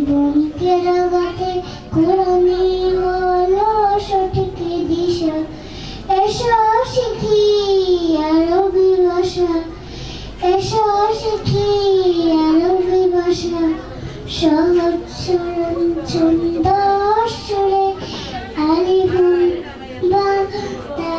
বুকের আঘাতে কোরআনে হলো সঠিক দিশা। এসো শিখি আরবি ভাষা, এসো শিখি আরবি ভাষা। সহজ সরল ছন্দ সুরে আলিফ বা তা